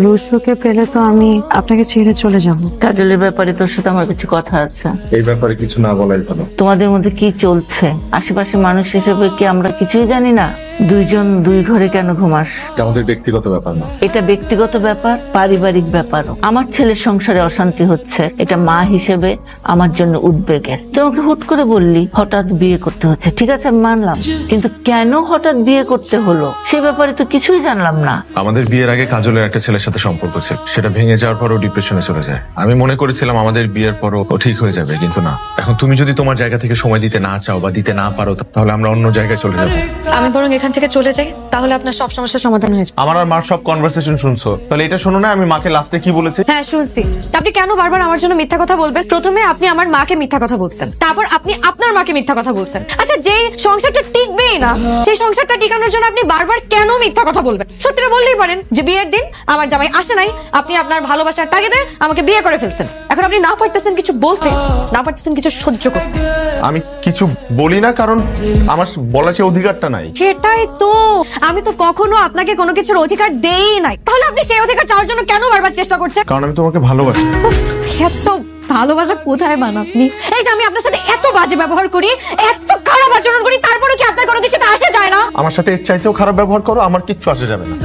রুসুকে পেলে তো আমি আপনাকে ছেড়ে চলে যাব। কাজলের ব্যাপারে তোর সাথে আমার কিছু কথা আছে। এই ব্যাপারে কিছু না বলাই ভালো। তোমাদের মধ্যে কি চলছে? আশেপাশে মানুষ হিসেবে কি আমরা কিছুই জানি না? দুইজন দুই ঘরে কেন ঘুমাস? আমাদের ব্যক্তিগত ব্যাপার না। এটা ব্যক্তিগত ব্যাপার, পারিবারিক ব্যাপারও। আমার ছেলের সংসারে অশান্তি হচ্ছে, এটা মা হিসেবে আমার জন্য উদ্বেগের। তোমাকে হুট করে বললি হঠাৎ বিয়ে করতে হচ্ছে, ঠিক আছে আমি মানলাম, কিন্তু কেন হঠাৎ বিয়ে করতে হলো সে ব্যাপারে তো কিছুই জানলাম না। আমাদের বিয়ের আগে কাজলের একটা ছেলের সাথে সম্পর্ক ছিল, সেটা ভেঙে যাওয়ার পর ও ডিপ্রেশনে চলে যায়। আমি মনে করেছিলাম আমাদের বিয়ের পর ও ঠিক হয়ে যাবে, কিন্তু না। এখন তুমি যদি তোমার জায়গা থেকে সময় দিতে না চাও বা দিতে না পারো, তাহলে আমরা অন্য জায়গায় চলে যাবো। আমি বরং এখান থেকে চলে যাই, তাহলে আপনার সব সমস্যার সমাধান হয়ে যাবে। আমার আর মার সব কনভারসেশন শুনছো, তাহলে এটা শোনো না আমি মাকে লাস্টে কি বলেছি? হ্যাঁ শুনছি। আপনি কেন বারবার আমার জন্য মিথ্যা কথা বলবেন? প্রথমে আপনি আমার মাকে মিথ্যা কথা বলছেন, তারপর আপনি আপনার মাকে মিথ্যা কথা বলছেন। আচ্ছা, যে সংসারটা টিকবেই না সেই সংসারটা টিকানোর জন্য আপনি বারবার কেন মিথ্যা কথা বলবেন? সত্যিটা বললেই পারেন যে বিয়ের দিন আমার জামাই আসে নাই, আপনি আপনার ভালোবাসার তাগিদে আমাকে বিয়ে করে ফেলছেন। এখন আপনি না পারতেছেন কিছু বলতে, না পারতেছেন কিছু সহ্য করতে। আমি কিছু বলি না কারণ আমার বলার সে অধিকারটা নাই। সেটাই তো, আমি তো কখনো আপনাকে কোনো কিছুর অধিকার দেই নাই, তাহলে আপনি সেই অধিকার চাওয়ার জন্য কেন বারবার চেষ্টা করছেন? কারণ আমি তোমাকে ভালোবাসি। এত ভালোবাসা কোথায় পান আপনি? এই যে আমি আপনার সাথে এত বাজে ব্যবহার করি, এত খারাপ আচরণ করি, তারপরে কি আপনার কোনো কিছুতে আসে যায় না? আমার সাথে এর চাইতেও খারাপ ব্যবহার করো, আমার কিচ্ছু আসে যাবে না।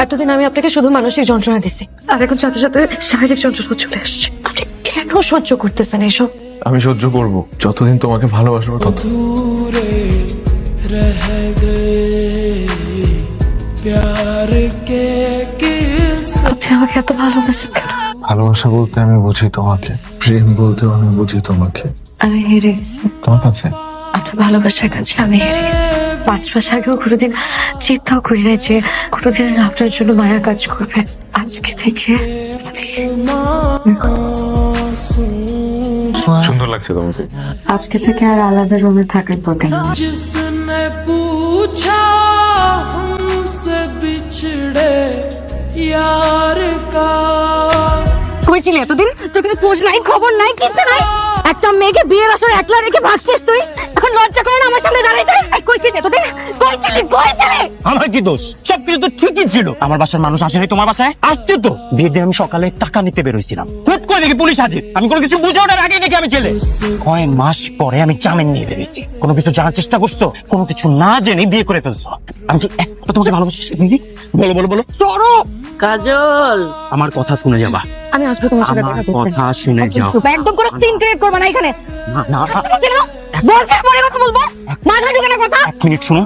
এতদিন আমি আপনাকে শুধু মানসিক যন্ত্রণা দিচ্ছি, আর এখন সাথে সাথে শারীরিক যন্ত্রণা চলে আসছে। আপনি কেন সহ্য করতেছেন এসব? আমি সহ্য করব যতদিন তোমাকে ভালোবাসবো তত। আপনি আমাকে এত ভালোবাসেন কেন? ভালোবাসা বলতে আমি বুঝি তোমাকে, প্রেম বলতেও আমি বুঝি তোমাকে। আমি হেরে গেছি তোমার কাছে। আপনার ভালোবাসার কাছে আমি হেরে গেছি। 5 মাস আগেও কোনোদিন চিন্তাও করি নাই যে কোনোদিন আপনার জন্য মায়া কাজ করবে। আজকে থেকে সুন্দর লাগছে তোমাকে। আজকে থেকে আর আলাদা রুমে থাকার দরকার নেই। जिसने पूछा हमसे बिछड़े यार का। কই ছিলি এতদিন? তোর কোনো খোঁজ নাই, খবর নাই, কিছু নাই। একটা মেয়েকে বিয়ের আসরে একলা রেখে ভাগছিস তুই। এখন লজ্জা করে না আমার সামনে দাঁড়াইতে? কই ছিলি এতদিন? কই ছিলি? আমার কি দোষ? সবকিছু তো ঠিকই ছিল। আমার বাসার মানুষ আসে নাই তোমার বাসায়? আসছে তো। বিয়ের দিন আমি সকালে টাকা নিতে বেরোইছিলাম, হুট করে দেখি পুলিশ হাজির। আমি কোনো কিছু বুঝে ওঠার আগে দেখি আমি ছেলে। কয়েক মাস পরে আমি জামিন নিয়ে বেরিয়েছি। কোনো কিছু জানার চেষ্টা করছো, কোনো কিছু না জেনে বিয়ে করে ফেলছো। আমি কি একটা তোমাকে ভালোবাসি? বলো বলো বলো। চলো কাজল, আমার কথা শুনে যাবা। আমি আসবো তোমার সাথে আমার দেখা করতে। কথা শুনে যাও। একদম কোনো সিন ক্রিয়েট করবে না এখানে। না না বলছি পরে কথা বলবো। মাথায় ঢুকে না কথা। 1 মিনিট শুনো।